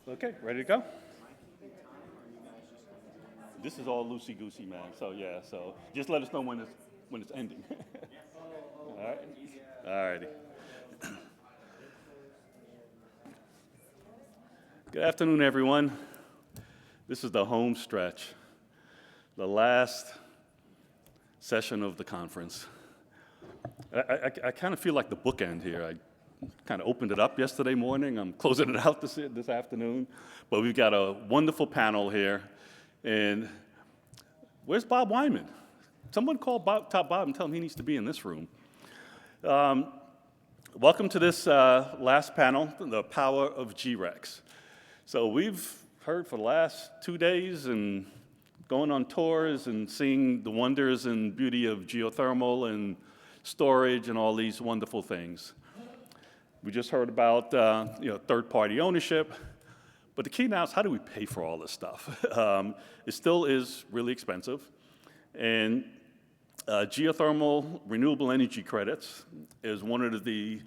Okay, ready to go? This is all loosey-goosey, man. So yeah, so just let us know when it's ending. All right. All righty. Good afternoon, everyone. This is the home stretch, the last session of the conference. I kind of feel like the bookend here. I kind of opened it up yesterday morning. I'm closing it out this afternoon. But we've got a wonderful panel here. And where's Bob Wyman? Someone call Bob and tell him he needs to be in this room. Welcome to this last panel, the Power of GRECS. So we've heard for the last 2 days and going on tours and seeing the wonders and beauty of geothermal and storage and all these wonderful things. We just heard about third-party ownership, but the key now is how do we pay for all this stuff? It still is really expensive, and Geothermal Renewable Energy Credits is one of the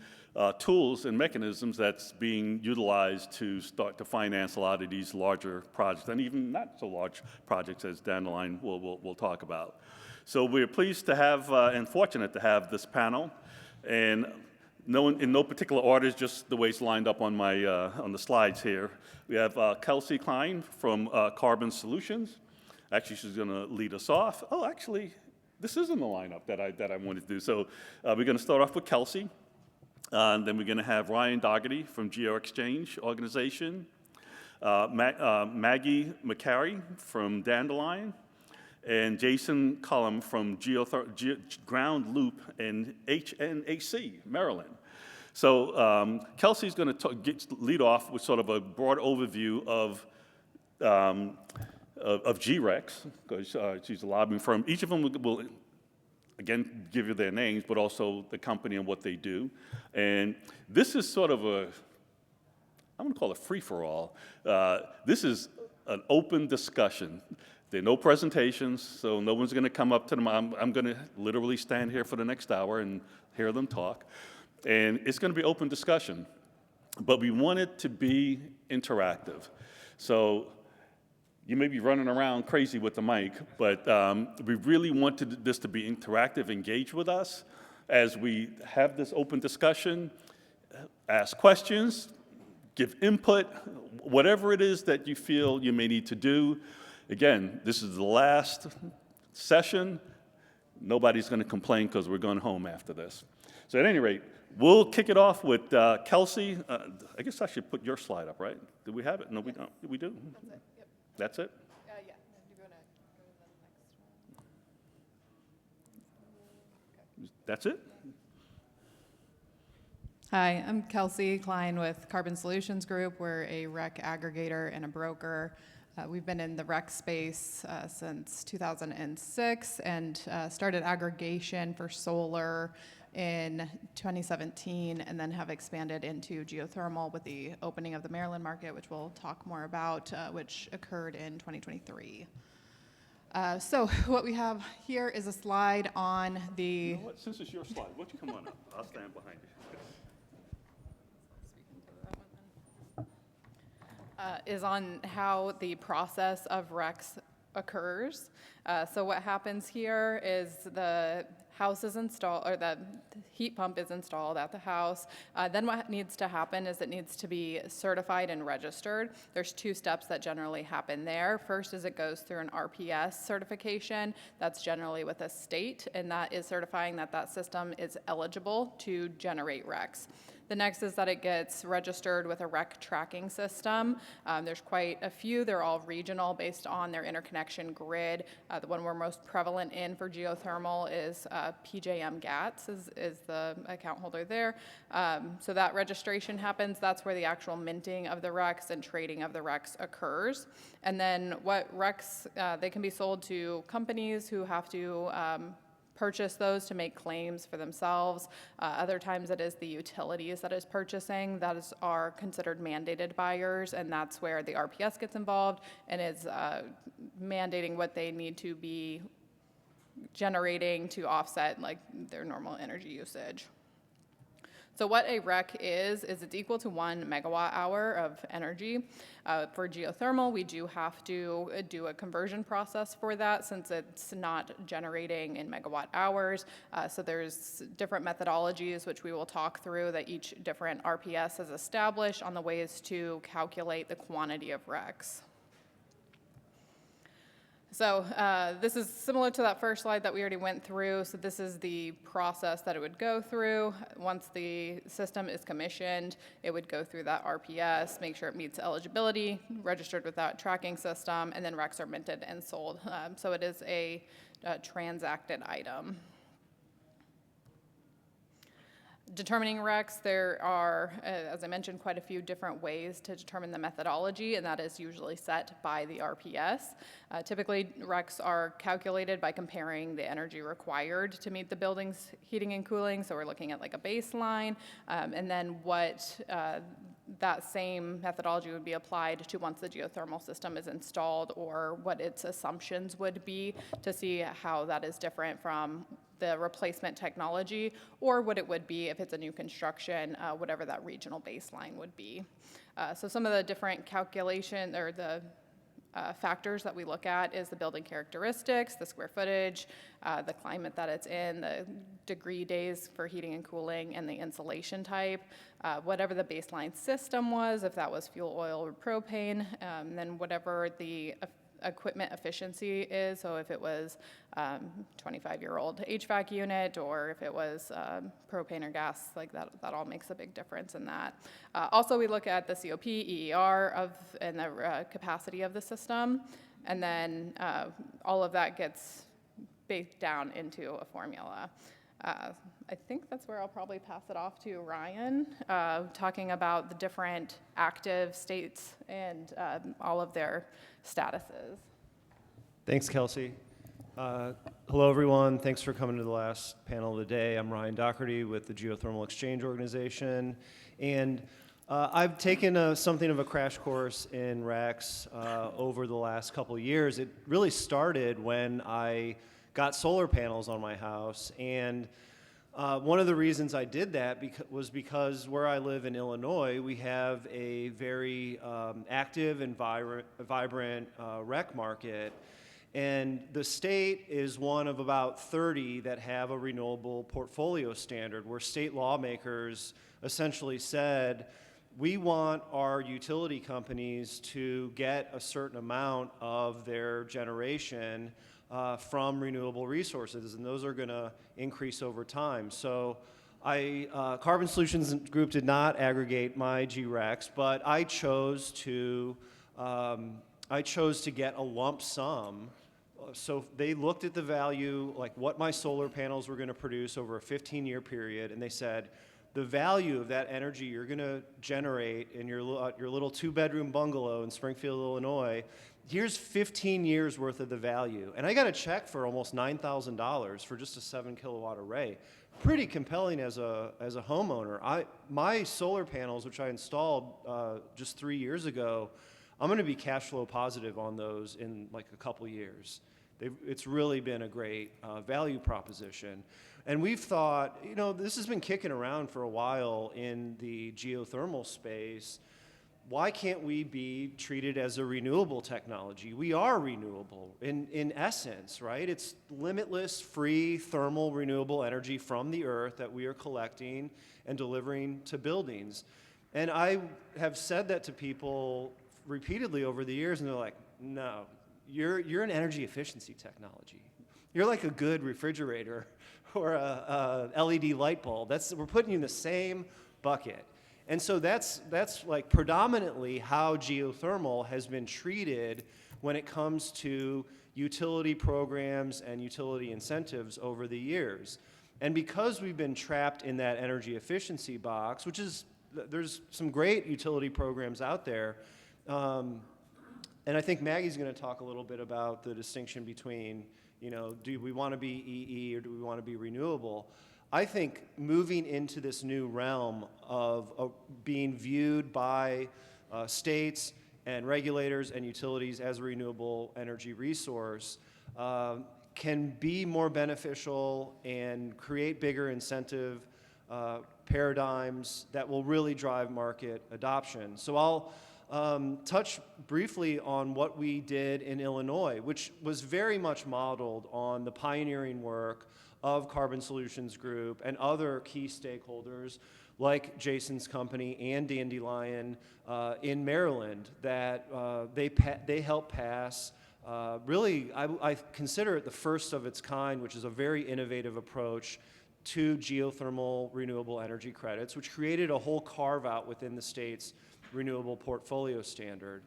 tools and mechanisms that's being utilized to start to finance a lot of these larger projects, and even not so large projects as Dandelion we'll talk about. So we're pleased to have and fortunate to have this panel, and in no particular order, just the way it's lined up on my on the slides here. We have Kelcy Kline from Carbon Solutions. Actually, she's going to lead us off. Oh, actually, this isn't the lineup that I wanted to do. So we're going to start off with Kelcy. Then we're going to have Ryan Dougherty from GeoExchange Organization, Maggie McCarey from Dandelion, and Jason Cullum from Ground Loop and H&AC, Maryland. So Kelcy's going to lead off with sort of a broad overview of GRECs, because she's a lobbying firm. Each of them will again, give you their names, but also the company and what they do. And this is sort of I'm going to call it free-for-all. This is an open discussion. There are no presentations, so no one's going to come up to them. I'm going to literally stand here for the next hour and hear them talk. And it's going to be open discussion. But we want it to be interactive. So you may be running around crazy with the mic, but we really wanted this to be interactive, engage with us as we have this open discussion, ask questions, give input, whatever it is that you feel you may need to do. Again, this is the last session. Nobody's going to complain because we're going home after this. So at any rate, we'll kick it off with Kelcy. I guess I should put your slide up, right? Do we have it? No, we don't. We do? That's it. Yep. That's it? Yeah. You're going to go to the next one. Okay. That's it? Hi, I'm Kelcy Kline with Carbon Solutions Group. We're a REC aggregator and a broker. We've been in the REC space since 2006 and started aggregation for solar in 2017 and then have expanded into geothermal with the opening of the Maryland market, which we'll talk more about, which occurred in 2023. So what we have here is a slide on the... You know what? Since it's your slide, why don't you come on up? I'll stand behind you. Is on how the process of RECs occurs. So what happens here is the house is installed, or the heat pump is installed at the house. Then what needs to happen is it needs to be certified and registered. There's 2 steps that generally happen there. First is it goes through an RPS certification. That's generally with a state, and that is certifying that that system is eligible to generate RECs. The next is that it gets registered with a REC tracking system. There's quite a few. They're all regional based on their interconnection grid. The one we're most prevalent in for geothermal is PJM GATS is the account holder there. So that registration happens. That's where the actual minting of the RECs and trading of the RECs occurs. And then what RECs, they can be sold to companies who have to purchase those to make claims for themselves. Other times it is the utilities that is purchasing that are considered mandated buyers, and that's where the RPS gets involved and is mandating what they need to be generating to offset like their normal energy usage. So what a REC is it's equal to 1 megawatt hour of energy. For geothermal, we do have to do a conversion process for that since it's not generating in megawatt hours. So there's different methodologies which we will talk through that each different RPS has established on the ways to calculate the quantity of RECs. So this is similar to that first slide that we already went through. So this is the process that it would go through. Once the system is commissioned, it would go through that RPS, make sure it meets eligibility, registered with that tracking system, and then RECs are minted and sold. So it is a transacted item. Determining RECs, there are, as I mentioned, quite a few different ways to determine the methodology, and that is usually set by the RPS. Typically, RECs are calculated by comparing the energy required to meet the building's heating and cooling, so we're looking at like a baseline, and then what that same methodology would be applied to once the geothermal system is installed, or what its assumptions would be to see how that is different from the replacement technology, or what it would be if it's a new construction, whatever that regional baseline would be. So some of the different calculation or the factors that we look at is the building characteristics, the square footage, the climate that it's in, the degree days for heating and cooling, and the insulation type, whatever the baseline system was, if that was fuel, oil, or propane, and then whatever the equipment efficiency is, so if it was 25-year-old HVAC unit or if it was propane or gas, like that all makes a big difference in that. Also, we look at the COP, EER and the capacity of the system, and then all of that gets baked down into a formula. I think that's where I'll probably pass it off to Ryan, talking about the different active states and all of their statuses. Thanks, Kelcy. Hello, everyone. Thanks for coming to the last panel of the day. I'm Ryan Dougherty with the Geothermal Exchange Organization, and I've taken something of a crash course in RECs over the last couple of years. It really started when I got solar panels on my house, and one of the reasons I did that was because where I live in Illinois, we have a very active and vibrant REC market, and the state is one of about 30 that have a renewable portfolio standard, where state lawmakers essentially said, we want our utility companies to get a certain amount of their generation from renewable resources, and those are going to increase over time. So Carbon Solutions Group did not aggregate my GRECs, but I chose to get a lump sum. So they looked at the value, like what my solar panels were going to produce over a 15-year period, and they said, the value of that energy you're going to generate in your little two-bedroom bungalow in Springfield, Illinois, here's 15 years worth of the value. And I got a check for almost $9,000 for just a 7-kilowatt array. Pretty compelling as a homeowner. My solar panels, which I installed just 3 years ago, I'm going to be cash flow positive on those in like a couple years. It's really been a great value proposition. And we've thought, you know, this has been kicking around for a while in the geothermal space. Why can't we be treated as a renewable technology? We are renewable in essence, right? It's limitless, free, thermal, renewable energy from the earth that we are collecting and delivering to buildings. And I have said that to people repeatedly over the years, and they're like, no, you're an energy efficiency technology. You're like a good refrigerator or a LED light bulb. We're putting you in the same bucket. And so that's like predominantly how geothermal has been treated when it comes to utility programs and utility incentives over the years. And because we've been trapped in that energy efficiency box, which is, there's some great utility programs out there, and I think Maggie's going to talk a little bit about the distinction between, you know, do we want to be EE or do we want to be renewable? I think moving into this new realm of being viewed by states and regulators and utilities as a renewable energy resource can be more beneficial and create bigger incentive paradigms that will really drive market adoption. So I'll touch briefly on what we did in Illinois, which was very much modeled on the pioneering work of Carbon Solutions Group and other key stakeholders like Jason's company and Dandelion in Maryland that they helped pass. Really, I consider it the first of its kind, which is a very innovative approach to geothermal renewable energy credits, which created a whole carve-out within the state's renewable portfolio standard.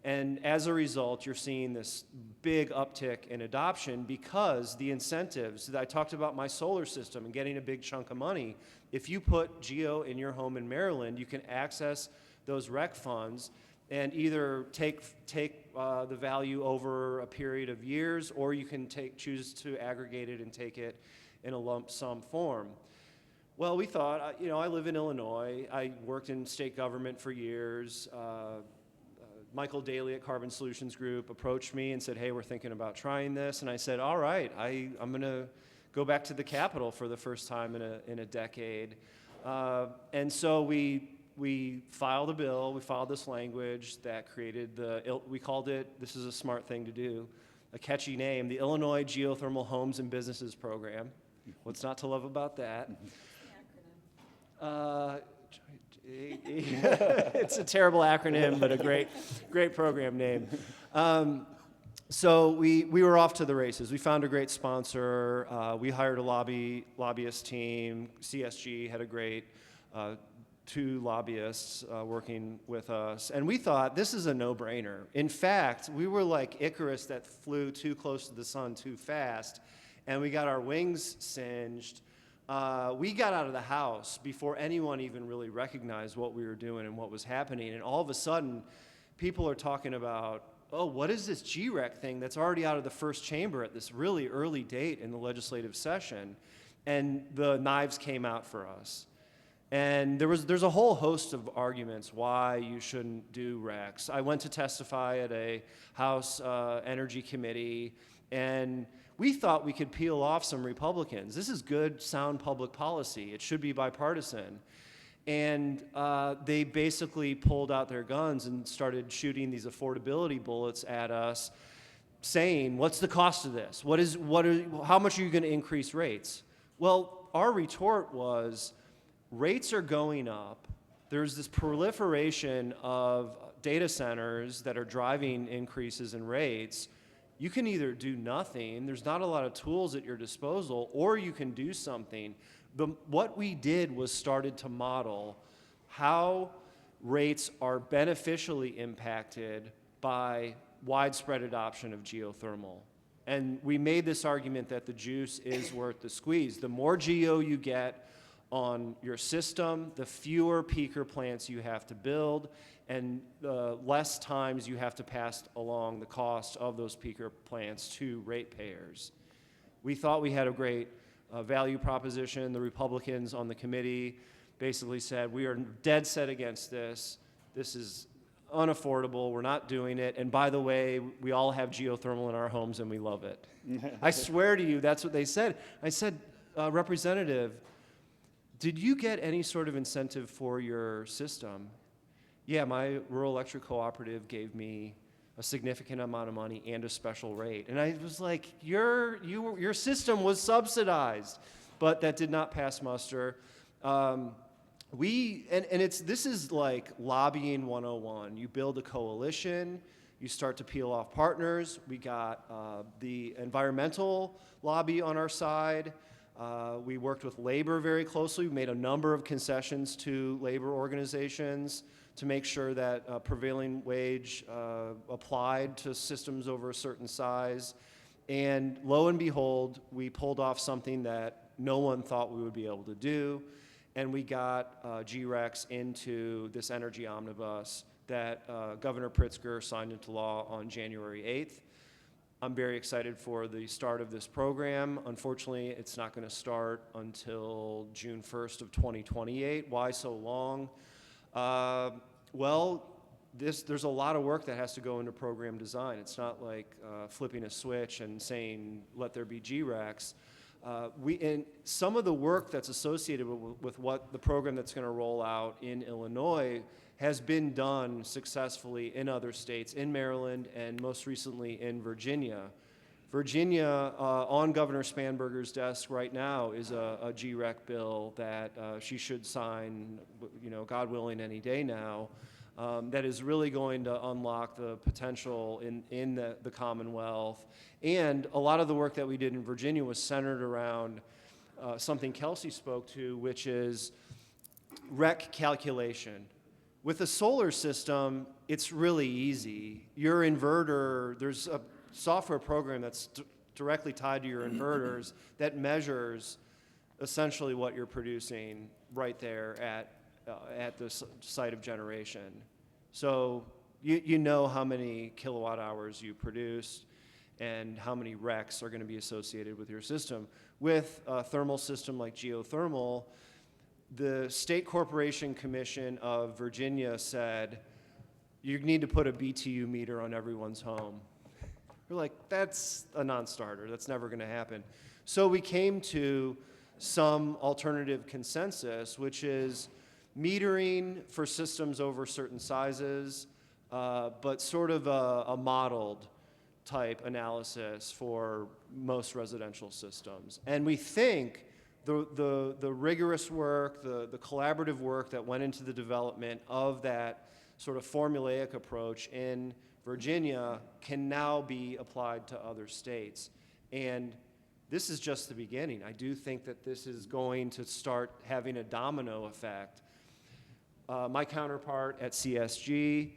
And as a result, you're seeing this big uptick in adoption because the incentives that I talked about, my solar system and getting a big chunk of money. If you put Geo in your home in Maryland, you can access those REC funds and either take the value over a period of years, or you can choose to aggregate it and take it in a lump sum form. Well, we thought, I live in Illinois. I worked in state government for years. Michael Daly at Carbon Solutions Group approached me and said, hey, we're thinking about trying this. And I said, all right, I'm going to go back to the Capitol for the first time in a decade. And so we filed a bill. We filed this language that created we called it, this is a smart thing to do, a catchy name, the Illinois Geothermal Homes and Businesses Program. What's not to love about that? It's a terrible acronym, but a great program name. So we were off to the races. We found a great sponsor. We hired a lobbyist team. CSG had a great 2 lobbyists working with us. And we thought, this is a no-brainer. In fact, we were like Icarus that flew too close to the sun too fast, and we got our wings singed. We got out of the house before anyone even really recognized what we were doing and what was happening. And all of a sudden, people are talking about, oh, what is this GREC thing that's already out of the first chamber at this really early date in the legislative session? And the knives came out for us. And there's a whole host of arguments why you shouldn't do RECs. I went to testify at a House Energy Committee, and we thought we could peel off some Republicans. This is good, sound public policy. It should be bipartisan. And they basically pulled out their guns and started shooting these affordability bullets at us, saying, what's the cost of this? How much are you going to increase rates? Well, our retort was, rates are going up. There's this proliferation of data centers that are driving increases in rates. You can either do nothing, there's not a lot of tools at your disposal, or you can do something. What we did was started to model how rates are beneficially impacted by widespread adoption of geothermal. And we made this argument that the juice is worth the squeeze. The more geo you get on your system, the fewer peaker plants you have to build, and the less times you have to pass along the cost of those peaker plants to ratepayers. We thought we had a great value proposition. The Republicans on the committee basically said, we are dead set against this. This is unaffordable. We're not doing it. And by the way, we all have geothermal in our homes and we love it. I swear to you, that's what they said. I said, Representative, did you get any sort of incentive for your system? Yeah, my rural electric cooperative gave me a significant amount of money and a special rate. And I was like, your system was subsidized, but that did not pass muster. This is like lobbying 101. You build a coalition, you start to peel off partners. We got the environmental lobby on our side. We worked with labor very closely. We made a number of concessions to labor organizations to make sure that prevailing wage applied to systems over a certain size. And lo and behold, we pulled off something that no one thought we would be able to do. And we got GRECs into this energy omnibus that Governor Pritzker signed into law on January 8th. I'm very excited for the start of this program. Unfortunately, it's not going to start until June 1st of 2028. Why so long? Well, there's a lot of work that has to go into program design. It's not like flipping a switch and saying, let there be GRECs. And some of the work that's associated with what the program that's going to roll out in Illinois has been done successfully in other states, in Maryland and most recently in Virginia. Virginia, on Governor Spanberger's desk right now, is a GREC bill that she should sign, God willing, any day now, that is really going to unlock the potential in the Commonwealth. And a lot of the work that we did in Virginia was centered around something Kelcy spoke to, which is REC calculation. With a solar system, it's really easy. Your inverter, there's a software program that's directly tied to your inverters that measures essentially what you're producing right there at the site of generation. So you know how many kilowatt hours you produce and how many RECs are going to be associated with your system. With a thermal system like geothermal, the State Corporation Commission of Virginia said, you need to put a BTU meter on everyone's home. We're like, that's a non-starter. That's never going to happen. So we came to some alternative consensus, which is metering for systems over certain sizes, but sort of a modeled type analysis for most residential systems. And we think the rigorous work, the collaborative work that went into the development of that sort of formulaic approach in Virginia can now be applied to other states. And this is just the beginning. I do think that this is going to start having a domino effect. My counterpart at CSG,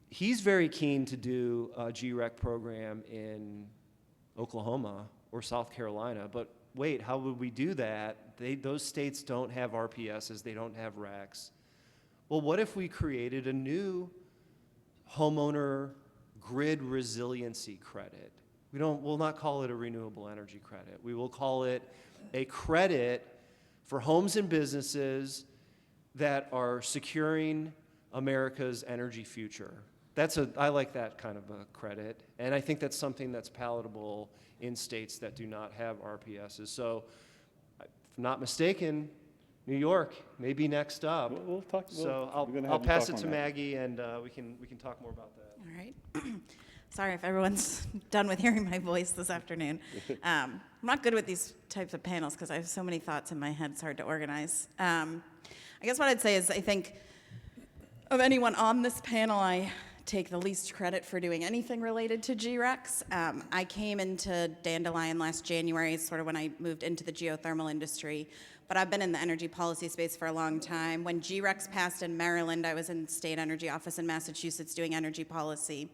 he's very keen to do a GREC program in Oklahoma or South Carolina, but wait, how would we do that? Those states don't have RPSs, they don't have RECs. Well, what if we created a new homeowner grid resiliency credit? We'll not call it a renewable energy credit. We will call it a credit for homes and businesses that are securing America's energy future. I like that kind of a credit, and I think that's something that's palatable in states that do not have RPSs. So, if I'm not mistaken, New York may be next up. We'll talk. So we're I'll pass it to Maggie, and we can talk more about that. All right. Sorry if everyone's done with hearing my voice this afternoon. I'm not good with these types of panels because I have so many thoughts in my head, it's hard to organize. I guess what I'd say is I think of anyone on this panel, I take the least credit for doing anything related to GRECs. I came into Dandelion last January, sort of when I moved into the geothermal industry, but I've been in the energy policy space for a long time. When GRECs passed in Maryland, I was in the state energy office in Massachusetts doing energy policy.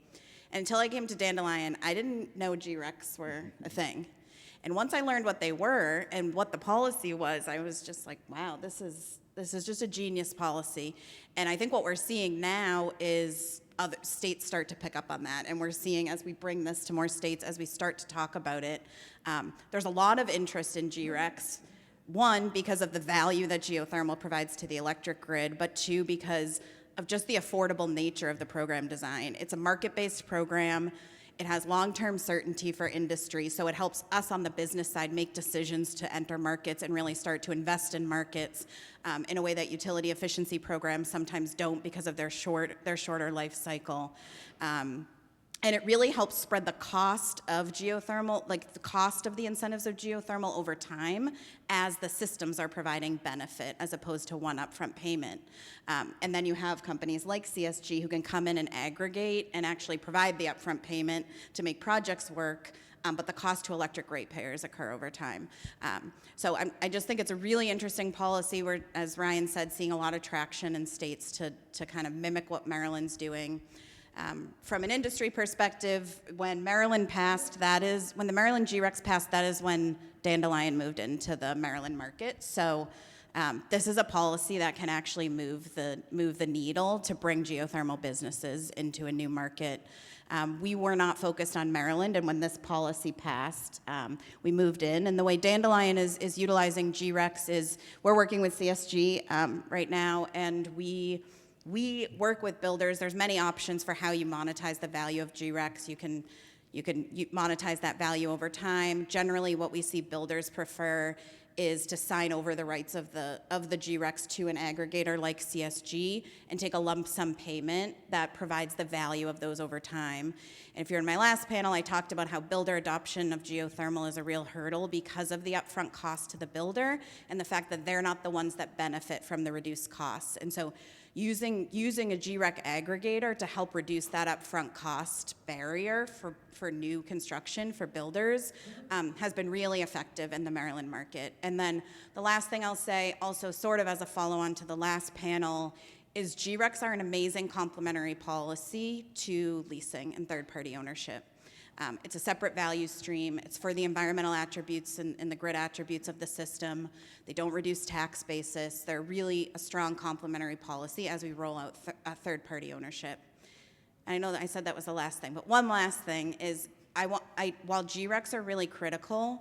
And until I came to Dandelion, I didn't know GRECs were a thing. And once I learned what they were and what the policy was, I was just like, wow, this is just a genius policy. And I think what we're seeing now is other states start to pick up on that. And we're seeing, as we bring this to more states, as we start to talk about it, there's a lot of interest in GRECs. One, because of the value that geothermal provides to the electric grid, but two, because of just the affordable nature of the program design. It's a market-based program. It has long-term certainty for industry, so it helps us on the business side make decisions to enter markets and really start to invest in markets in a way that utility efficiency programs sometimes don't because of their shorter life cycle. And it really helps spread the cost of geothermal, like the cost of the incentives of geothermal over time as the systems are providing benefit as opposed to one upfront payment. And then you have companies like CSG who can come in and aggregate and actually provide the upfront payment to make projects work, but the cost to electric ratepayers occur over time. So I just think it's a really interesting policy. We're, as Ryan said, seeing a lot of traction in states to kind of mimic what Maryland's doing. From an industry perspective, when Maryland passed, when the Maryland GRECs passed, that is when Dandelion moved into the Maryland market. So this is a policy that can actually move the needle to bring geothermal businesses into a new market. We were not focused on Maryland, and when this policy passed, we moved in. And the way Dandelion is utilizing GRECs is we're working with CSG right now, and we work with builders. There's many options for how you monetize the value of GRECs. You You can monetize that value over time. Generally, what we see builders prefer is to sign over the rights of the GRECs to an aggregator like CSG and take a lump sum payment that provides the value of those over time. And if you're in my last panel, I talked about how builder adoption of geothermal is a real hurdle because of the upfront cost to the builder and the fact that they're not the ones that benefit from the reduced costs. And so using a GREC aggregator to help reduce that upfront cost barrier for new construction for builders has been really effective in the Maryland market. And then the last thing I'll say, also sort of as a follow-on to the last panel, is GRECs are an amazing complementary policy to leasing and third-party ownership. It's a separate value stream. It's for the environmental attributes and the grid attributes of the system. They don't reduce tax basis. They're really a strong complementary policy as we roll out third-party ownership. And I know that I said that was the last thing, but one last thing is, while GRECs are really critical,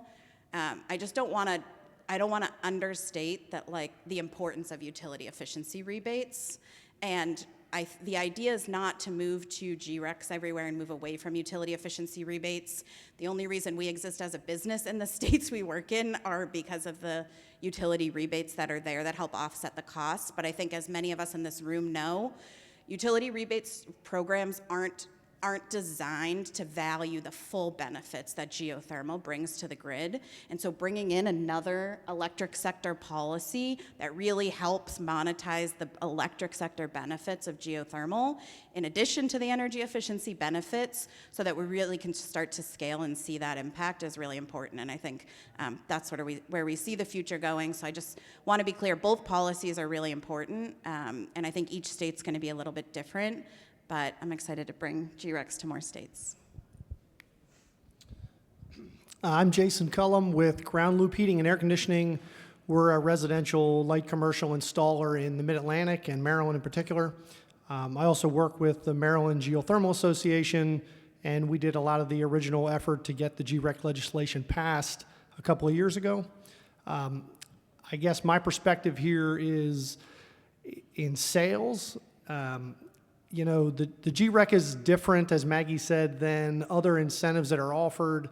I don't want to understate that, like, the importance of utility efficiency rebates. And the idea is not to move to GRECs everywhere and move away from utility efficiency rebates. The only reason we exist as a business in the states we work in are because of the utility rebates that are there that help offset the costs. But I think, as many of us in this room know, utility rebates programs aren't designed to value the full benefits that geothermal brings to the grid. And so bringing in another electric sector policy that really helps monetize the electric sector benefits of geothermal, in addition to the energy efficiency benefits, so that we really can start to scale and see that impact, is really important. And I think that's sort of where we see the future going. So I just want to be clear, both policies are really important. And I think each state's going to be a little bit different. But I'm excited to bring GRECs to more states. I'm Jason Cullum with Ground Loop Heating and Air Conditioning. We're a residential light commercial installer in the Mid-Atlantic and Maryland in particular. I also work with the Maryland Geothermal Association, and we did a lot of the original effort to get the GREC legislation passed a couple of years ago. I guess my perspective here is in sales. You know, the GREC is different, as Maggie said, than other incentives that are offered.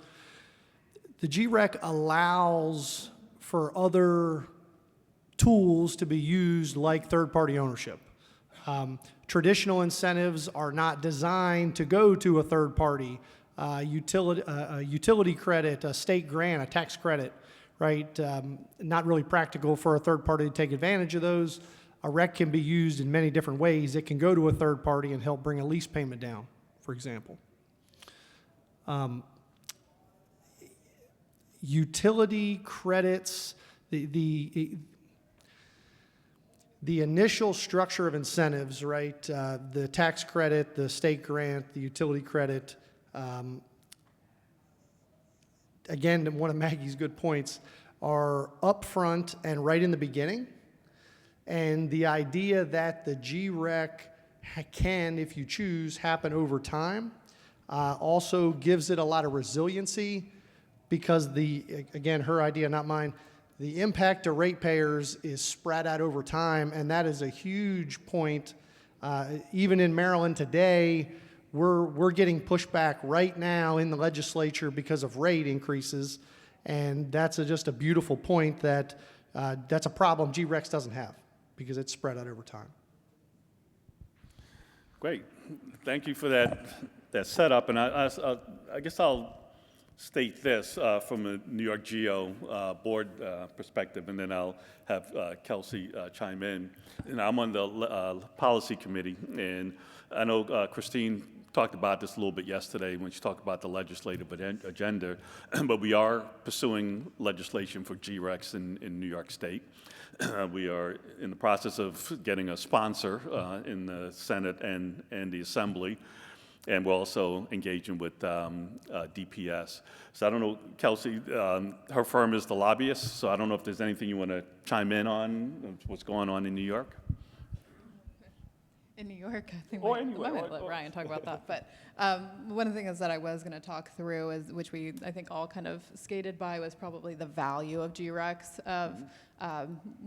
The GREC allows for other tools to be used, like third-party ownership. Traditional incentives are not designed to go to a third party. Utility credit, a state grant, a tax credit, right? Not really practical for a third party to take advantage of those. A REC can be used in many different ways. It can go to a third party and help bring a lease payment down, for example. Utility credits, the initial structure of incentives, right? The tax credit, the state grant, the utility credit. Again, one of Maggie's good points are upfront and right in the beginning. And the idea that the GREC can, if you choose, happen over time also gives it a lot of resiliency, because again, her idea, not mine, the impact to ratepayers is spread out over time, and that is a huge point. Even in Maryland today, we're getting pushback right now in the legislature because of rate increases, and that's just a beautiful point that that's a problem GRECs doesn't have, because it's spread out over time. Great. Thank you for that setup. And I guess I'll state this from a New York-GEO board perspective, and then I'll have Kelcy chime in. And I'm on the policy committee, and I know Christine talked about this a little bit yesterday when she talked about the legislative agenda, but we are pursuing legislation for GRECs in New York State. We are in the process of getting a sponsor in the Senate and the Assembly, and we're also engaging with DPS. So I don't know, Kelcy, her firm is the lobbyist, so I don't know if there's anything you want to chime in on what's going on in New York. In New York, I think Or I anywhere, might or- let or- Ryan talk about that. But one of the things that I was going to talk through is, which I think all kind of skated by, was probably the value of GRECs.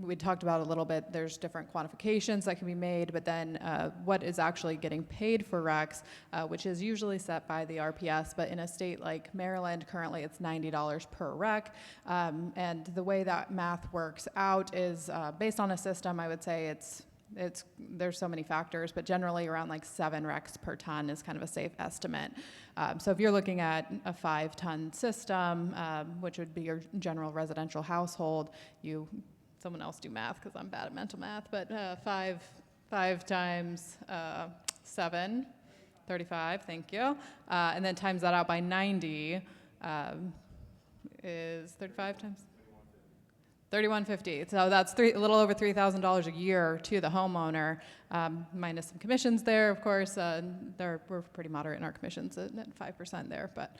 We talked about a little bit. There's different quantifications that can be made, but then what is actually getting paid for RECs, which is usually set by the RPS. But in a state like Maryland, currently it's $90 per REC. And the way that math works out is based on a system. I would say there's so many factors, but generally around like 7 RECs per ton is kind of a safe estimate. So if you're looking at a 5-ton system, which would be your general residential household, someone else do math because I'm bad at mental math, but 5 times 7, 35, thank you. And then times that out by 90 is 35 times? $3,150. So that's a little over $3,000 a year to the homeowner, minus some commissions there, of course. We're pretty moderate in our commissions at 5% there. But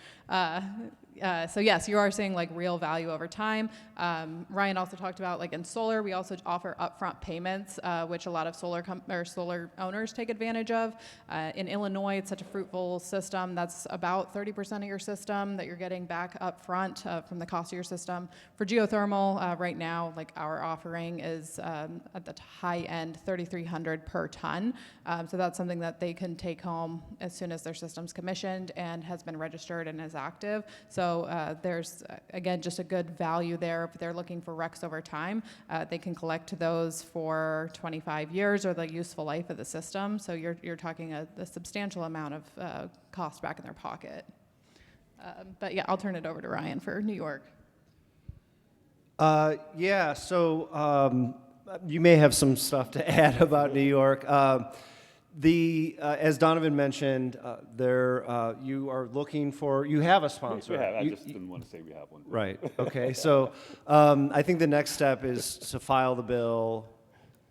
so yes, you are seeing like real value over time. Ryan also talked about like in solar, we also offer upfront payments, which a lot of solar owners take advantage of. In Illinois, it's such a fruitful system. That's about 30% of your system that you're getting back up front from the cost of your system. For geothermal, right now, like our offering is at the high end, $3,300 per ton. So that's something that they can take home as soon as their system's commissioned and has been registered and is active. So there's, again, just a good value there. If they're looking for RECs over time, they can collect those for 25 years or the useful life of the system. So you're talking a substantial amount of cost back in their pocket. But yeah, I'll turn it over to Ryan for New York. Yeah, so you may have some stuff to add about New York. As Donovan mentioned, you are looking for, you have a sponsor. We have. I just didn't want to say we have one. Right, okay. So I think the next step is to file the bill,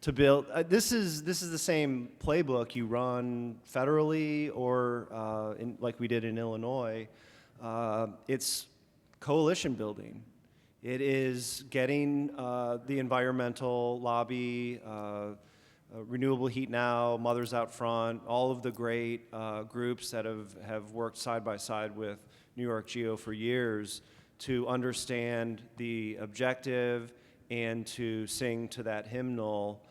to build, this is the same playbook you run federally or like we did in Illinois. It's coalition building. It is getting the environmental lobby, Renewable Heat Now, Mothers Out Front, all of the great groups that have worked side by side with NY-GEO for years to understand the objective and to sing to that hymnal.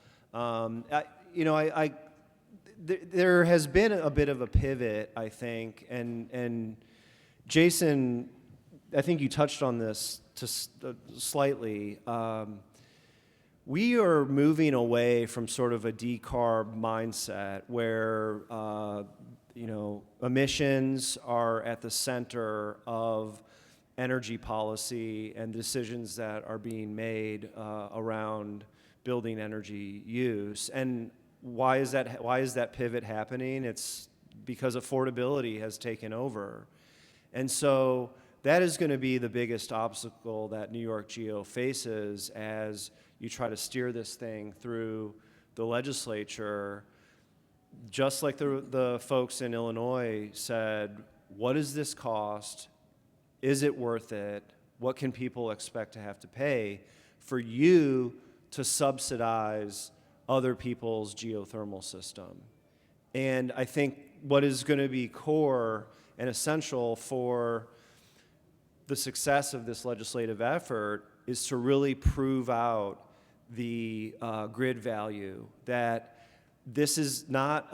There has been a bit of a pivot, I think, and Jason, I think you touched on this slightly. We are moving away from sort of a decarb mindset where emissions are at the center of energy policy and decisions that are being made around building energy use. And why is that pivot happening? It's because affordability has taken over. And so that is going to be the biggest obstacle that NY-GEO faces as you try to steer this thing through the legislature. Just like the folks in Illinois said, what does this cost? Is it worth it? What can people expect to have to pay for you to subsidize other people's geothermal system? And I think what is going to be core and essential for the success of this legislative effort is to really prove out the grid value, that this is not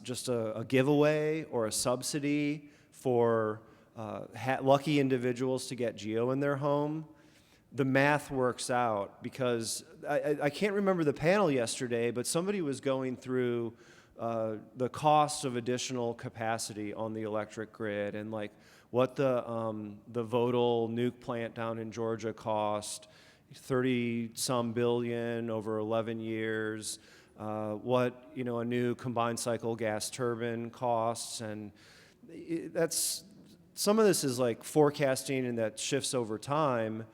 just a giveaway or a subsidy for lucky individuals to get geo in their home. The math works out because I can't remember the panel yesterday, but somebody was going through the cost of additional capacity on the electric grid and like what the Vodal nuke plant down in Georgia cost, 30-some billion over 11 years, what a new combined cycle gas turbine costs, and that's some of this is like forecasting and that shifts over time,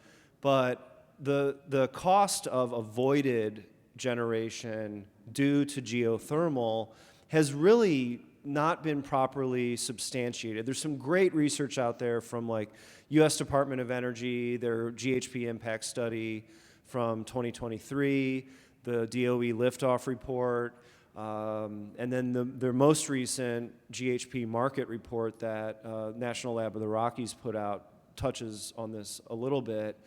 but the cost of avoided generation due to geothermal has really not been properly substantiated. There's some great research out there from like U.S. Department of Energy, their GHP impact study from 2023, the DOE liftoff report. And then their most recent GHP market report that National Lab of the Rockies put out touches on this a little bit.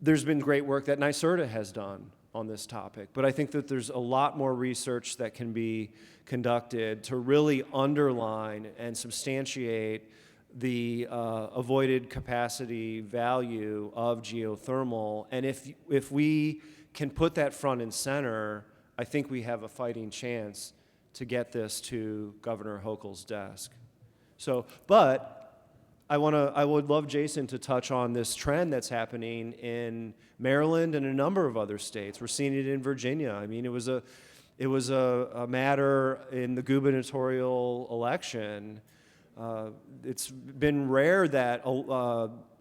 There's been great work that NYSERDA has done on this topic, but I think that there's a lot more research that can be conducted to really underline and substantiate the avoided capacity value of geothermal. And if we can put that front and center, I think we have a fighting chance to get this to Governor Hochul's desk. So, but I would love Jason to touch on this trend that's happening in Maryland and a number of other states. We're seeing it in Virginia. I mean, it was a matter in the gubernatorial election. It's been rare that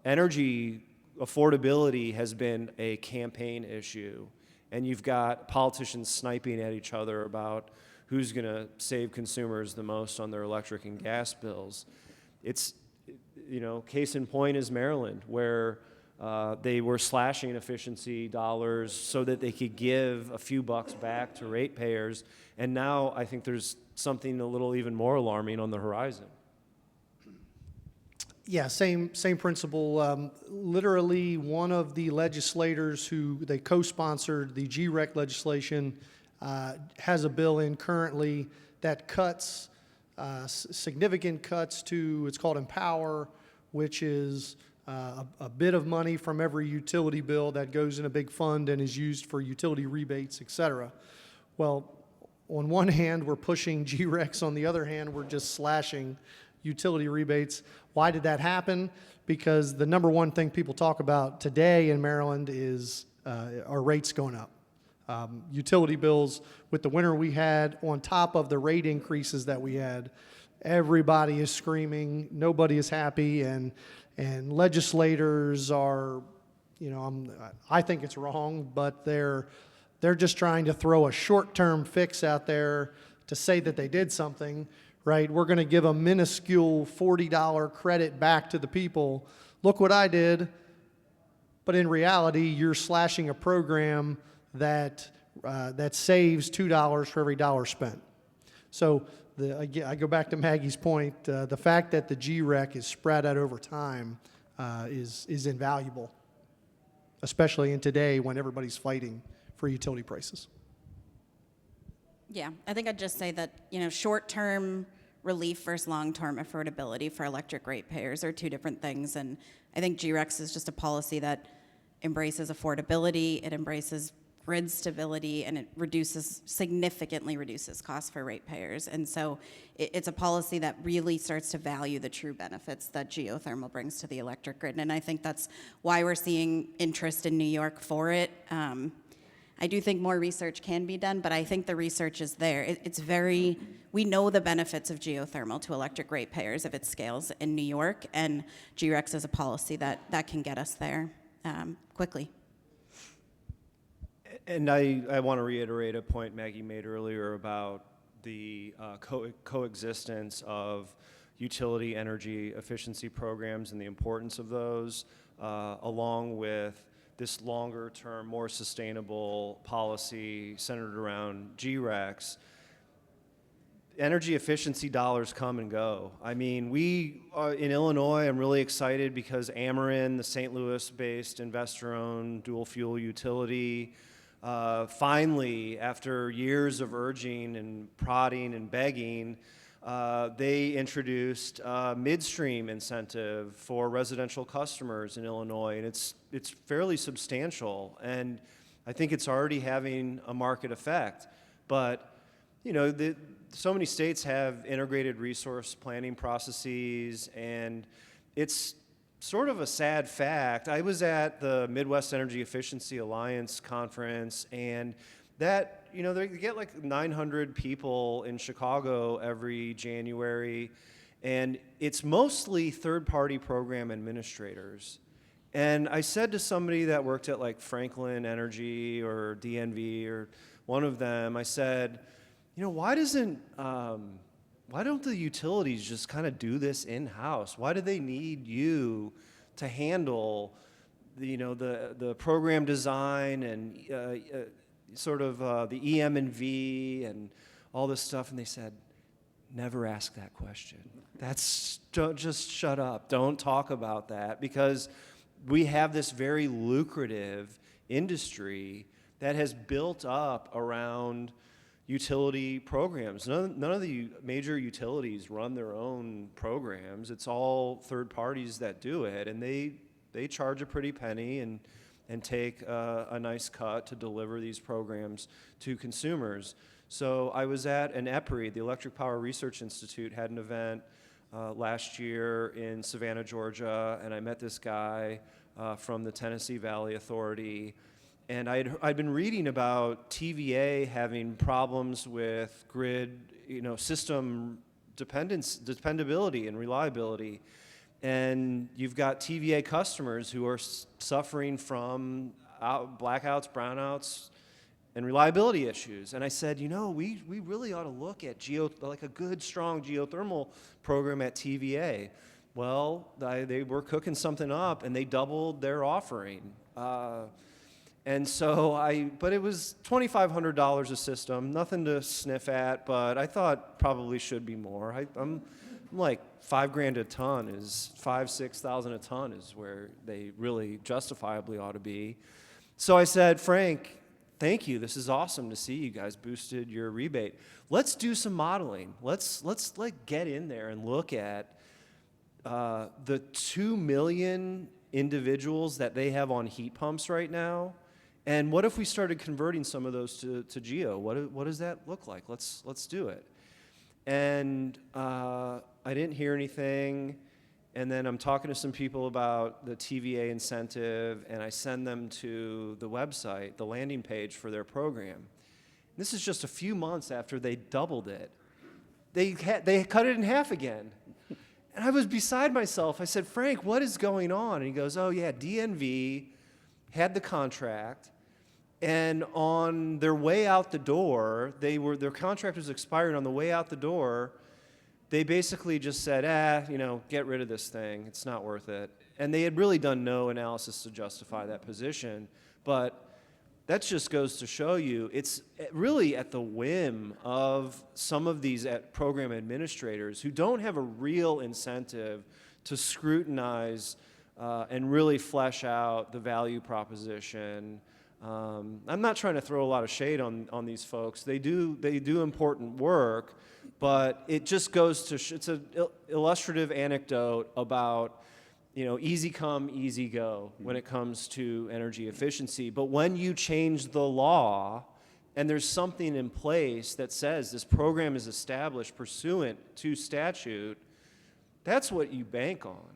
energy affordability has been a campaign issue, and you've got politicians sniping at each other about who's going to save consumers the most on their electric and gas bills. It's, case in point is Maryland, where they were slashing efficiency dollars so that they could give a few bucks back to ratepayers, and now I think there's something a little even more alarming on the horizon. Yeah, same principle. Literally, one of the legislators who they co-sponsored the GREC legislation has a bill in currently that cuts significant cuts to, it's called Empower, which is a bit of money from every utility bill that goes in a big fund and is used for utility rebates, et cetera. Well, on one hand, we're pushing GRECs. On the other hand, we're just slashing utility rebates. Why did that happen? Because the number one thing people talk about today in Maryland is our rates going up. Utility bills, with the winter we had, on top of the rate increases that we had, everybody is screaming, nobody is happy, and legislators are, I think it's wrong, but they're just trying to throw a short-term fix out there to say that they did something, right? We're going to give a minuscule $40 credit back to the people. Look what I did. But in reality, you're slashing a program that saves $2 for every dollar spent. So I go back to Maggie's point. The fact that the GREC is spread out over time is invaluable, especially in today when everybody's fighting for utility prices. Yeah, I think I'd just say that, short-term relief versus long-term affordability for electric ratepayers are two different things. And I think GREX is just a policy that embraces affordability, it embraces grid stability, and it significantly reduces costs for ratepayers. And so it's a policy that really starts to value the true benefits that geothermal brings to the electric grid. And I think that's why we're seeing interest in New York for it. I do think more research can be done, but I think the research is there. We know the benefits of geothermal to electric ratepayers if it scales in New York, and GREX is a policy that can get us there quickly. And I want to reiterate a point Maggie made earlier about the coexistence of utility energy efficiency programs and the importance of those, along with this longer-term, more sustainable policy centered around GRECs. Energy efficiency dollars come and go. I mean, we in Illinois, I'm really excited because Ameren, the St. Louis-based investor-owned dual-fuel utility, finally, after years of urging and prodding and begging, they introduced a midstream incentive for residential customers in Illinois, and it's fairly substantial, and I think it's already having a market effect. But so many states have integrated resource planning processes, and it's sort of a sad fact. I was at the Midwest Energy Efficiency Alliance conference, and that, they get like 900 people in Chicago every January, and it's mostly third-party program administrators. And I said to somebody that worked at like Franklin Energy or DNV or one of them, I said, why don't the utilities just kind of do this in-house? Why do they need you to handle the program design and sort of the EM and V and all this stuff, and they said, never ask that question. Just shut up. Don't talk about that, because we have this very lucrative industry that has built up around utility programs. None of the major utilities run their own programs. It's all third parties that do it, and they charge a pretty penny and take a nice cut to deliver these programs to consumers. So I was at an EPRI, the Electric Power Research Institute, had an event last year in Savannah, Georgia, and I met this guy from the Tennessee Valley Authority. And I'd been reading about TVA having problems with grid, system dependability and reliability. And you've got TVA customers who are suffering from blackouts, brownouts, and reliability issues. And I said, we really ought to look at a good, strong geothermal program at TVA. Well, they were cooking something up, and they doubled their offering. And so but it was $2,500 a system, nothing to sniff at, but I thought probably should be more. I'm like $5,000 a ton is $6,000 a ton is where they really justifiably ought to be. So I said, Frank, thank you. This is awesome to see you guys boosted your rebate. Let's do some modeling. Let's get in there and look at the 2 million individuals that they have on heat pumps right now. And what if we started converting some of those to Geo? What does that look like? Let's do it. And I didn't hear anything. And then I'm talking to some people about the TVA incentive, and I send them to the website, the landing page for their program. This is just a few months after they doubled it. They cut it in half again. And I was beside myself. I said, Frank, what is going on? And he goes, oh yeah, DNV had the contract, and on their way out the door, their contract was expired. On the way out the door, they basically just said, get rid of this thing. It's not worth it. And they had really done no analysis to justify that position. But that just goes to show you, it's really at the whim of some of these program administrators who don't have a real incentive to scrutinize and really flesh out the value proposition. I'm not trying to throw a lot of shade on these folks. They do important work, but it just goes to it's an illustrative anecdote about easy come, easy go when it comes to energy efficiency. But when you change the law and there's something in place that says this program is established pursuant to statute, that's what you bank on.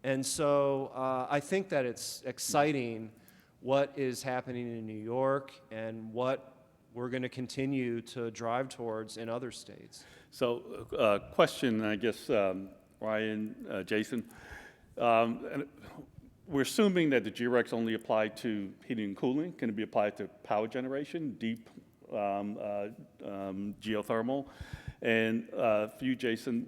And so I think that it's exciting what is happening in New York and what we're going to continue to drive towards in other states. So question, I guess, Ryan, Jason. And we're assuming that the GRECs only apply to heating and cooling. Can it be applied to power generation, deep geothermal? And for you, Jason,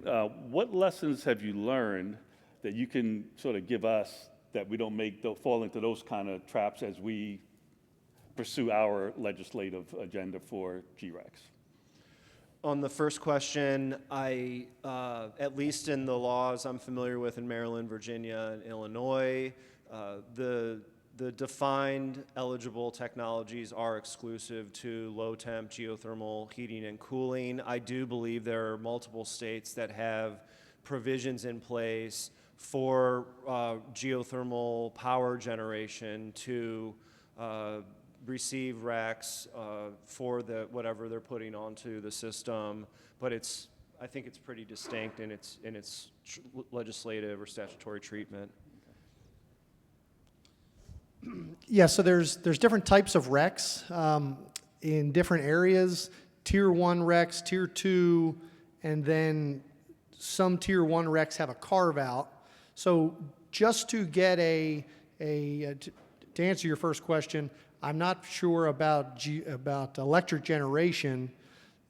what lessons have you learned that you can sort of give us that we don't fall into those kind of traps as we pursue our legislative agenda for GRECs? On the first question, at least in the laws I'm familiar with in Maryland, Virginia, and Illinois, the defined eligible technologies are exclusive to low-temp geothermal heating and cooling. I do believe there are multiple states that have provisions in place for geothermal power generation to receive RECs for whatever they're putting onto the system, but I think it's pretty distinct in its legislative or statutory treatment. Yeah, so there's different types of RECs in different areas. Tier 1 RECs, Tier 2, and then some Tier 1 RECs have a carve-out. So just to get to answer your first question, I'm not sure about electric generation.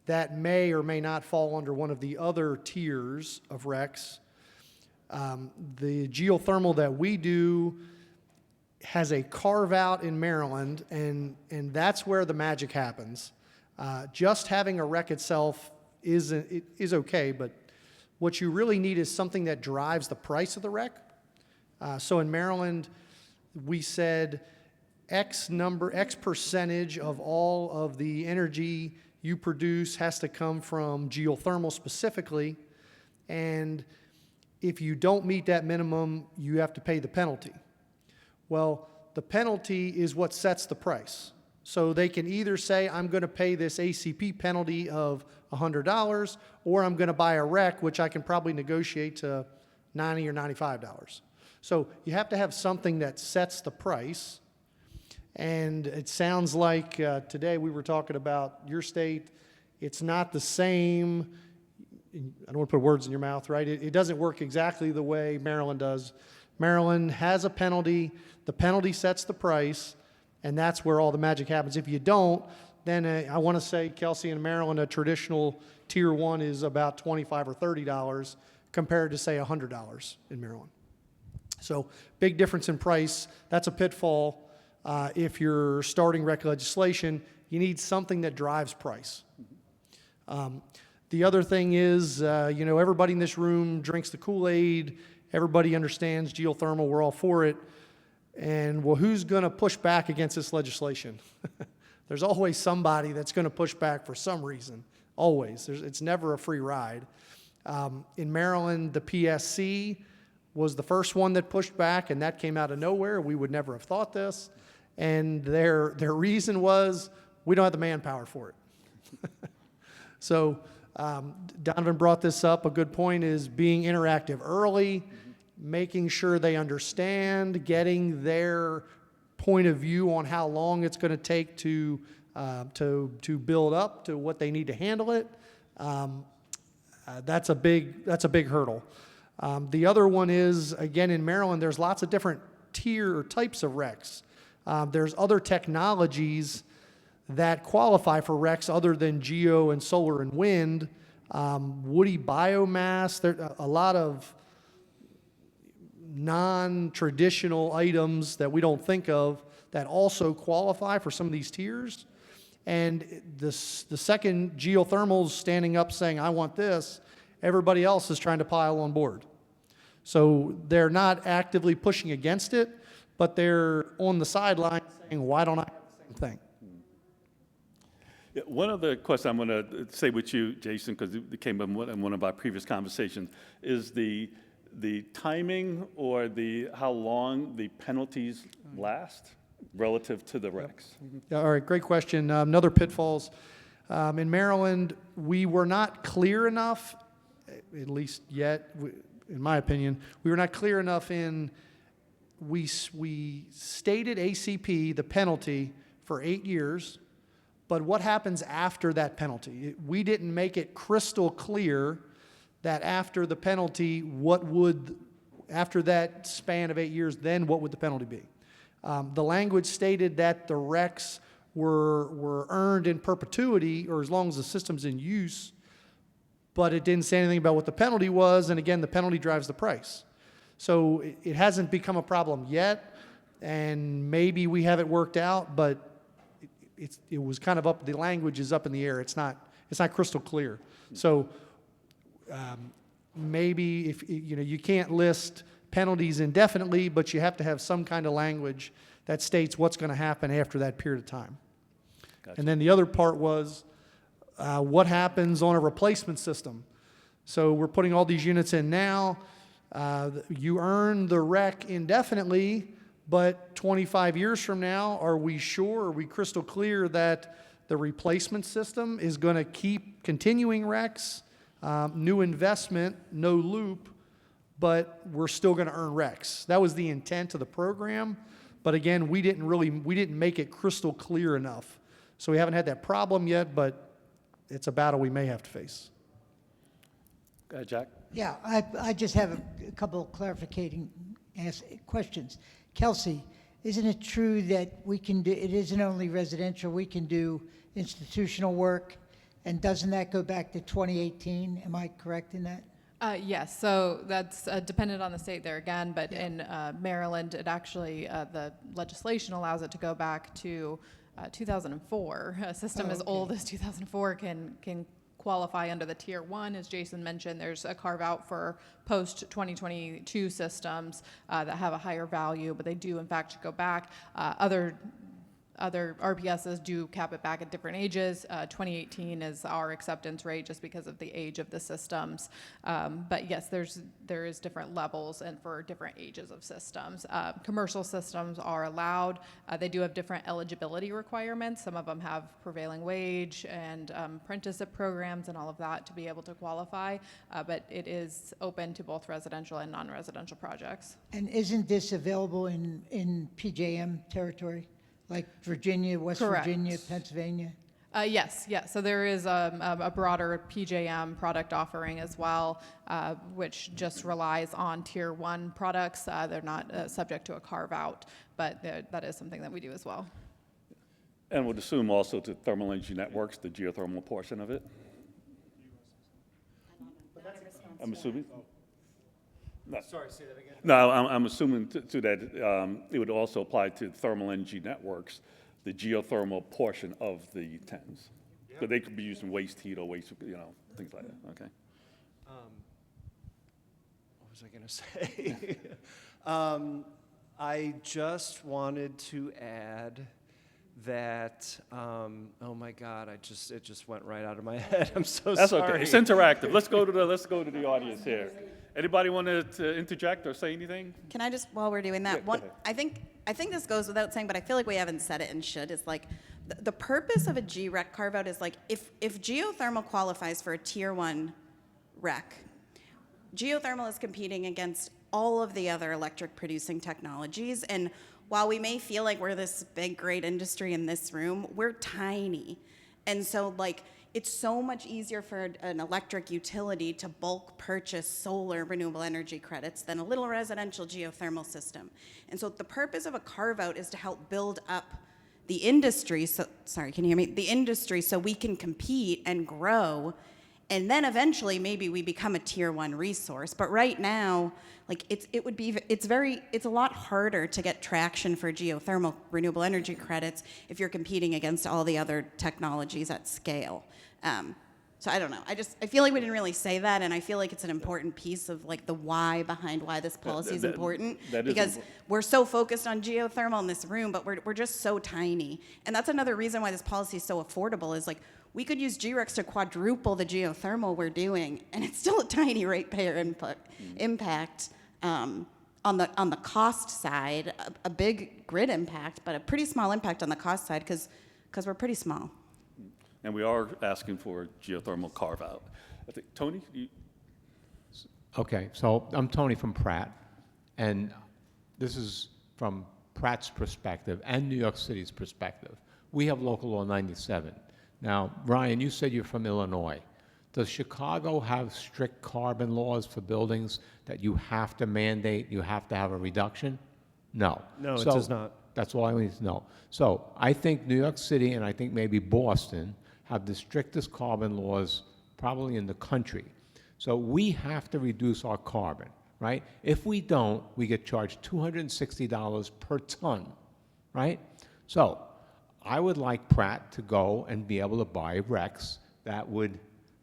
That may or may not fall under one of the other tiers of RECs. The geothermal that we do has a carve out in Maryland, and that's where the magic happens. Just having a REC itself is okay, but what you really need is something that drives the price of the REC. So in Maryland, we said X percentage of all of the energy you produce has to come from geothermal specifically, and if you don't meet that minimum, you have to pay the penalty. Well, the penalty is what sets the price. So they can either say, I'm going to pay this ACP penalty of $100, or I'm going to buy a REC, which I can probably negotiate to $90 or $95. So you have to have something that sets the price. And it sounds like today we were talking about your state. It's not the same. I don't want to put words in your mouth, right? It doesn't work exactly the way Maryland does. Maryland has a penalty. The penalty sets the price, and that's where all the magic happens. If you don't, then I want to say, Kelcy, in Maryland, a traditional Tier 1 is about $25 or $30 compared to, say, $100 in Maryland. So big difference in price. That's a pitfall. If you're starting REC legislation, you need something that drives price. The other thing is, everybody in this room drinks the Kool-Aid. Everybody understands geothermal. We're all for it. And, well, who's going to push back against this legislation? There's always somebody that's going to push back for some reason. Always. It's never a free ride. In Maryland, the PSC was the first one that pushed back, and that came out of nowhere. We would never have thought this. And their reason was, we don't have the manpower for it. So Donovan brought this up. A good point is being interactive early, making sure they understand, getting their point of view on how long it's going to take to build up to what they need to handle it. That's a big hurdle. The other one is, again, in Maryland, there's lots of different tier or types of RECs. There's other technologies that qualify for RECs other than geo and solar and wind. Woody biomass, there a lot of non-traditional items that we don't think of that also qualify for some of these tiers. And the second geothermal's standing up saying, I want this, everybody else is trying to pile on board. So they're not actively pushing against it, but they're on the sideline saying, why don't I have the same thing? Yeah, one other question I'm going to say with you, Jason, because it came up in one of our previous conversations, is the timing or how long the penalties last relative to the RECs. Yeah, all right, great question. Another pitfalls. In Maryland, we were not clear enough, at least yet, in my opinion, we were not clear enough in, we stated ACP, the penalty, for 8 years, but what happens after that penalty? We didn't make it crystal clear that after the penalty, after that span of 8 years, then what would the penalty be? The language stated that the RECs were earned in perpetuity, or as long as the system's in use, but it didn't say anything about what the penalty was, and again, the penalty drives the price. So it hasn't become a problem yet, and maybe we have it worked out, but it was kind of up, the language is up in the air. It's not crystal clear. So maybe if you can't list penalties indefinitely, but you have to have some kind of language that states what's going to happen after that period of time. Gotcha. And then the other part was what happens on a replacement system. So we're putting all these units in now. You earn the REC indefinitely, but 25 years from now, are we sure, are we crystal clear that the replacement system is going to keep continuing RECs, new investment, no loop, but we're still going to earn RECs? That was the intent of the program, but again, we didn't make it crystal clear enough. So we haven't had that problem yet, but it's a battle we may have to face. Go ahead, Jack. Yeah, I just have a couple of clarifying questions. Kelcy, isn't it true that it isn't only residential, we can do institutional work, and doesn't that go back to 2018? Am I correct in that? Yes, so that's dependent on the state there again, but in Maryland, it actually, the legislation allows it to go back to 2004. A system as old as 2004 can qualify under the Tier 1. As Jason mentioned, there's a carve-out for post-2022 systems that have a higher value, but they do, in fact, go back. Other RPSs do cap it back at different ages. 2018 is our acceptance rate just because of the age of the systems. But yes, there is different levels and for different ages of systems. Commercial systems are allowed. They do have different eligibility requirements. Some of them have prevailing wage and apprenticeship programs and all of that to be able to qualify. But it is open to both residential and non-residential projects. And isn't this available in PJM territory? Like Virginia, West Correct. Virginia, Pennsylvania? Yes. So there is a broader PJM product offering as well, which just relies on Tier 1 products. They're not subject to a carve-out, but that is something that we do as well. And would assume also to thermal energy networks, the geothermal portion of it? I'm assuming? No. Sorry, say that again. No, I'm assuming to that it would also apply to thermal energy networks, the geothermal portion of the TENS. So they could be used in waste heat or waste, things like that, okay? What was I going to say? I just wanted to add that, oh my God, it just went right out of my head. I'm so That's sorry. okay, it's interactive. Let's go to the audience here. Anybody want to interject or say anything? Can I just, while we're doing that, Yeah, go ahead. I think this goes without saying, but I feel like we haven't said it and should, is like, the purpose of a GREC carve-out is like, if geothermal qualifies for a Tier 1 REC, geothermal is competing against all of the other electric producing technologies, and while we may feel like we're this big, great industry in this room, we're tiny. And so, like, it's so much easier for an electric utility to bulk purchase solar renewable energy credits than a little residential geothermal system. And so the purpose of a carve-out is to help build up the industry, sorry, can you hear me? The industry so we can compete and grow, and then eventually maybe we become a Tier 1 resource. But right now, like it's a lot harder to get traction for geothermal renewable energy credits if you're competing against all the other technologies at scale. So I don't know. I feel like we didn't really say that, and I feel like it's an important piece of like the why behind why this policy is important. That is because important. we're so focused on geothermal in this room, but we're just so tiny. And that's another reason why this policy is so affordable is like we could use GRECs to quadruple the geothermal we're doing, and it's still a tiny ratepayer impact on the cost side, a big grid impact, but a pretty small impact on the cost side because we're pretty small. And we are asking for geothermal carve-out. I think, Tony, Okay, so I'm Tony from Pratt, and this is from Pratt's perspective and New York City's perspective. We have Local Law 97. Now, Ryan, you said you're from Illinois. Does Chicago have strict carbon laws for buildings that you have to mandate, you have to have a reduction? No. No, it does not. That's all I need to know. So I think New York City and I think maybe Boston have the strictest carbon laws probably in the country. So we have to reduce our carbon, right? If we don't, we get charged $260 per ton, right? So I would like Pratt to go and be able to buy RECs that would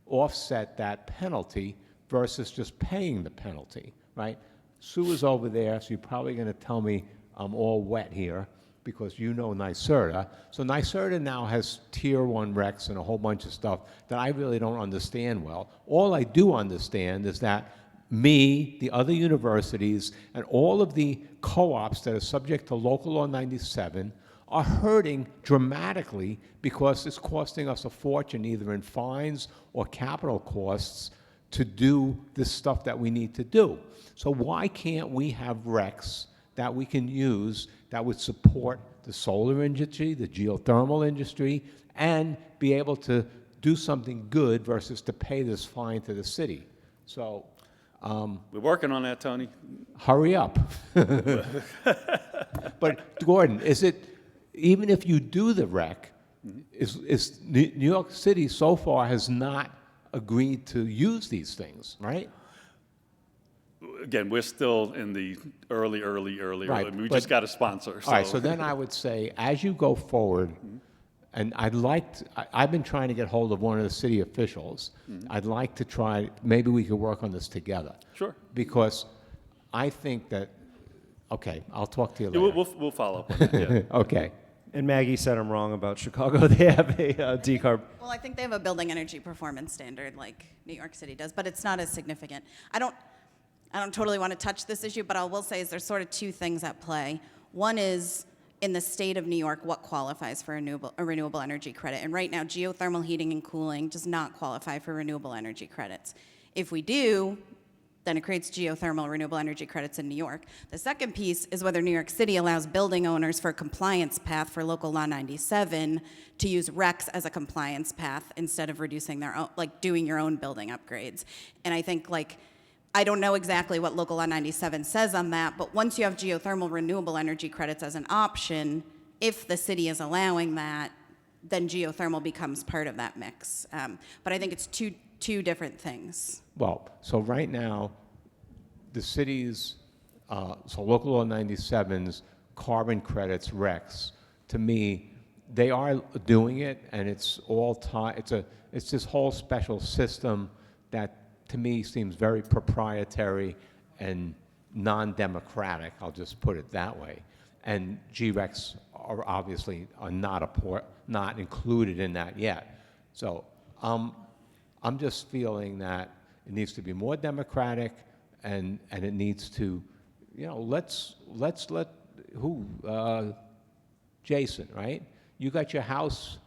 offset that penalty versus just paying the penalty, right? Sue is over there, so you're probably going to tell me I'm all wet here because you know NYSERDA. So NYSERDA now has Tier 1 RECs and a whole bunch of stuff that I really don't understand well. All I do understand is that me, the other universities, and all of the co-ops that are subject to Local Law 97 are hurting dramatically because it's costing us a fortune either in fines or capital costs to do this stuff that we need to do. So why can't we have RECs that we can use that would support the solar industry, the geothermal industry, and be able to do something good versus to pay this fine to the city? So we're working on that, Tony. hurry up. But Gordon, is it, even if you do the REC, is New York City so far has not agreed to use these things, right? again, we're still in the early. Right, We but- just got a sponsor. All right, so then I would say, as you go forward, and I've been trying to get hold of one of the city officials. I'd like to try, maybe we could work on this together. Sure. Because I think that, okay, I'll talk to you Yeah, later. we'll follow up on that, yeah. Okay. And Maggie said I'm wrong about Chicago. They have a decarb. Well, I think they have a building energy performance standard like New York City does, but it's not as significant. I don't totally want to touch this issue, but I will say is there's sort of two things at play. One is in the state of New York, what qualifies for a renewable energy credit. And right now, geothermal heating and cooling does not qualify for renewable energy credits. If we do, then it creates geothermal renewable energy credits in New York. The second piece is whether New York City allows building owners for a compliance path for local law 97 to use RECs as a compliance path instead of reducing their own, like doing your own building upgrades. And I think I don't know exactly what local law 97 says on that, but once you have geothermal renewable energy credits as an option, if the city is allowing that, then geothermal becomes part of that mix. But I think it's two different things. Well, so right now, the cities, so local law 97's carbon credits, RECs, to me, they are doing it, and it's all time. It's this whole special system that, to me, seems very proprietary and non-democratic. I'll just put it that way. And GRECs are obviously not included in that yet. So I'm just feeling that it needs to be more democratic, and it needs to, let's let Jason, right? You got your house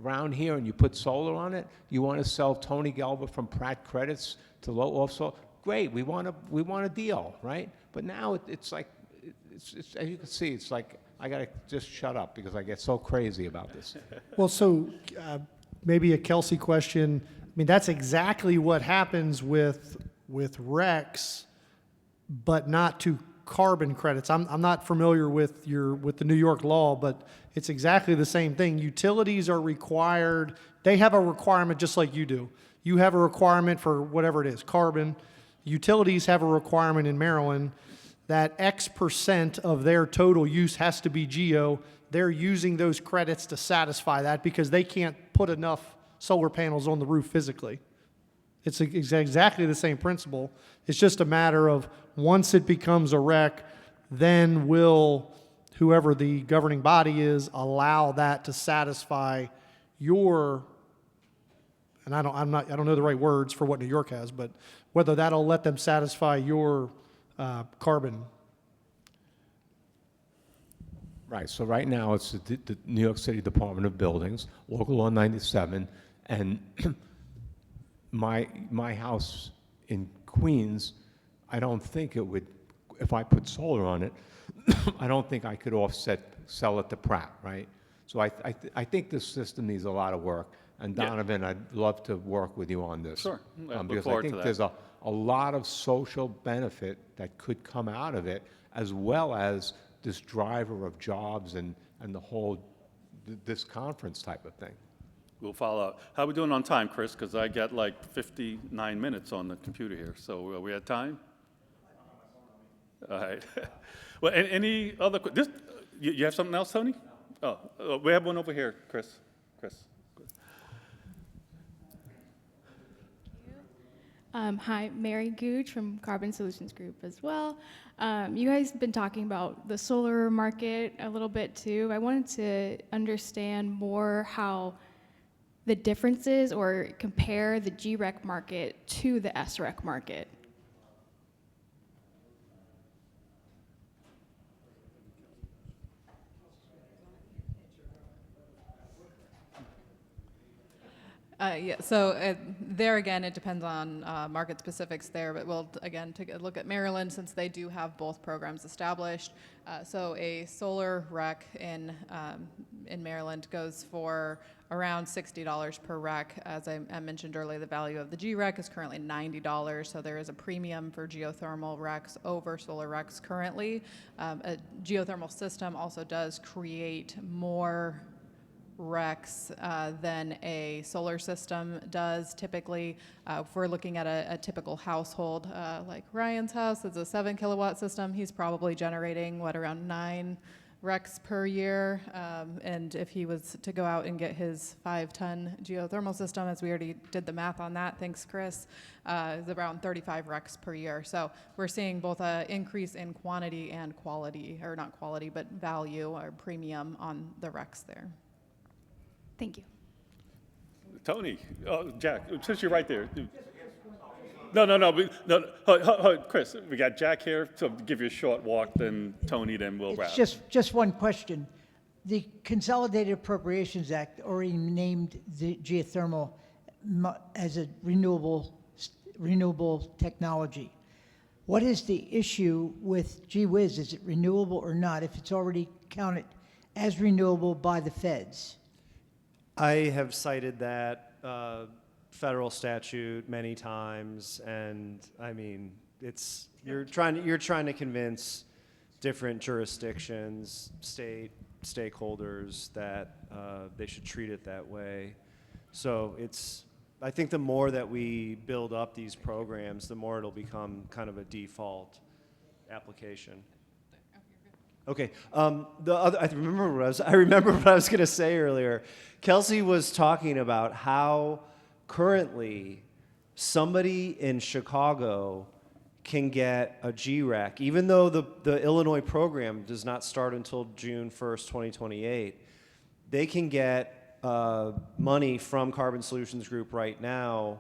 around here and you put solar on it. You want to sell Tony Gelber from Pratt Credits to low offshore? Great, we want a deal, right? But now it's like, it's as you can see, it's like I gotta just shut up because I get so crazy about this. Well, so maybe a Kelcy question. I mean, that's exactly what happens with RECs, but not to carbon credits. I'm not familiar with the New York law, but it's exactly the same thing. Utilities are required. They have a requirement just like you do. You have a requirement for whatever it is, carbon. Utilities have a requirement in Maryland that X percent of their total use has to be geo. They're using those credits to satisfy that because they can't put enough solar panels on the roof physically. It's exactly the same principle. It's just a matter of once it becomes a REC, then will whoever the governing body is allow that to satisfy your, and I don't know the right words for what New York has, but whether that'll let them satisfy your carbon. Right, so right now it's the New York City Department of Buildings, Local Law 97, and my house in Queens, I don't think it would, if I put solar on it, I don't think I could sell it to Pratt, right? So I think this system needs a lot of work. And Yeah. Donovan, I'd love to work with you on this. Sure. I look Because I forward to think that. there's a lot of social benefit that could come out of it, as well as this driver of jobs and the whole, this conference type of thing. We'll follow up. How are we doing on time, Chris? Because I got like 59 minutes on the computer here. So are we at time? All right. Well, any other, you have something else, Tony? Oh, we have one over here, Chris. Hi, Mary Gooch from Carbon Solutions Group as well. You guys have been talking about the solar market a little bit too. I wanted to understand more how the differences or compare the GREC market to the SREC market. Yeah, so there again, it depends on market specifics there, but we'll again take a look at Maryland since they do have both programs established. So a solar REC in Maryland goes for around $60 per REC. As I mentioned earlier, the value of the GREC is currently $90, so there is a premium for geothermal RECs over solar RECs currently. A geothermal system also does create more RECs than a solar system does. Typically, if we're looking at a typical household, like Ryan's house, it's a 7 kilowatt system, he's probably generating, around 9 RECs per year. And if he was to go out and get his 5-ton geothermal system, as we already did the math on that, thanks Chris, is around 35 RECs per year. So we're seeing both an increase in quantity and quality, or not quality, but value or premium on the RECs there. Thank you. Tony, Jack, since you're right there. No, Chris, we got Jack here, so give you a short walk, then Tony, then we'll wrap. It's just one question. The Consolidated Appropriations Act already named the geothermal as a renewable technology. What is the issue with gee whiz? Is it renewable or not if it's already counted as renewable by the feds? I have cited that federal statute many times, and I mean, you're trying to convince different jurisdictions, stakeholders that they should treat it that way. So I think the more that we build up these programs, the more it'll become kind of a default application. Okay. I remember what I was going to say earlier. Kelcy was talking about how currently somebody in Chicago can get a GREC, even though the Illinois program does not start until June 1st, 2028. They can get money from Carbon Solutions Group right now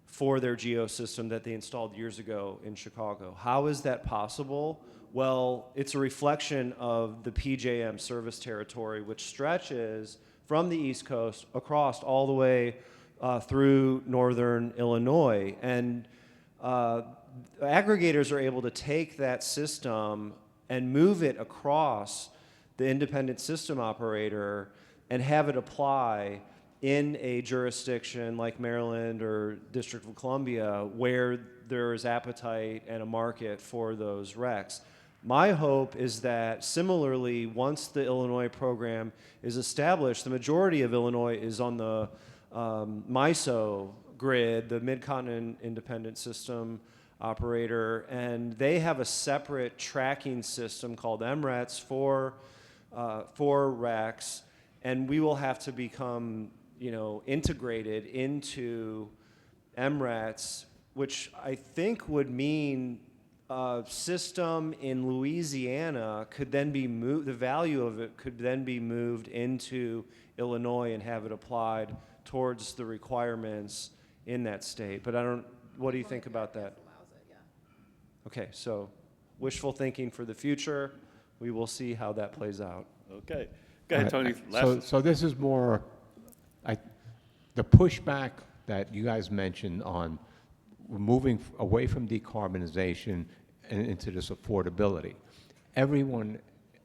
for their GEO system that they installed years ago in Chicago. How is that possible? Well, it's a reflection of the PJM service territory, which stretches from the East Coast across all the way through northern Illinois. And aggregators are able to take that system and move it across the independent system operator and have it apply in a jurisdiction like Maryland or District of Columbia where there is appetite and a market for those RECs. My hope is that similarly, once the Illinois program is established, the majority of Illinois is on the MISO grid, the Mid-Continent Independent System Operator, and they have a separate tracking system called MRETs for RECs, and we will have to become, integrated into MRETs, which I think would mean a system in Louisiana could then be moved, the value of it could then be moved into Illinois and have it applied towards the requirements in that state. But what do you think about that? Okay, so wishful thinking for the future. We will see how that plays out. Okay. Go ahead, Tony. So this is more, the pushback that you guys mentioned on moving away from decarbonization and into this affordability.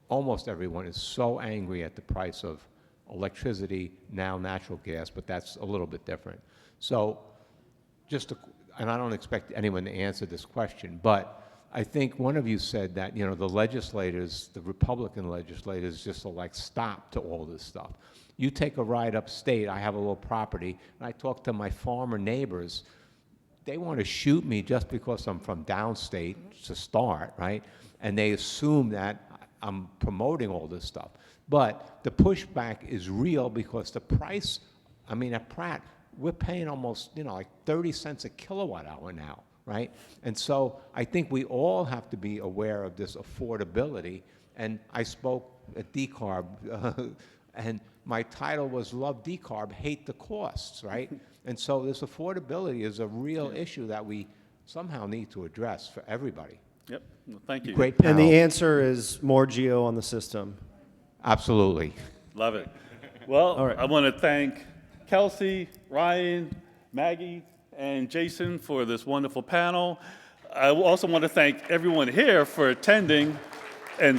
Almost everyone is so angry at the price of electricity, now natural gas, but that's a little bit different. So and I don't expect anyone to answer this question, but I think one of you said that, the legislators, the Republican legislators, just are like, stop to all this stuff. You take a ride upstate, I have a little property, and I talk to my farmer neighbors. They want to shoot me just because I'm from downstate to start, right? And they assume that I'm promoting all this stuff. But the pushback is real because the price, at Pratt, we're paying almost, like 30 cents a kilowatt hour now, right? And so I think we all have to be aware of this affordability. And I spoke at Decarb, and my title was Love Decarb, Hate the Costs, right? And so this affordability is a real issue that we somehow need to address for everybody. Yep. Well, thank you. Great panel. And the answer is more GEO on the system. Absolutely. Love it. Well, All right. I want to thank Kelcy, Ryan, Maggie, and Jason for this wonderful panel. I also want to thank everyone here for attending and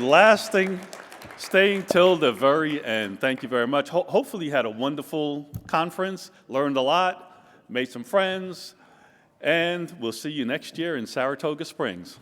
staying till the very end. Thank you very much. Hopefully you had a wonderful conference, learned a lot, made some friends, and we'll see you next year in Saratoga Springs.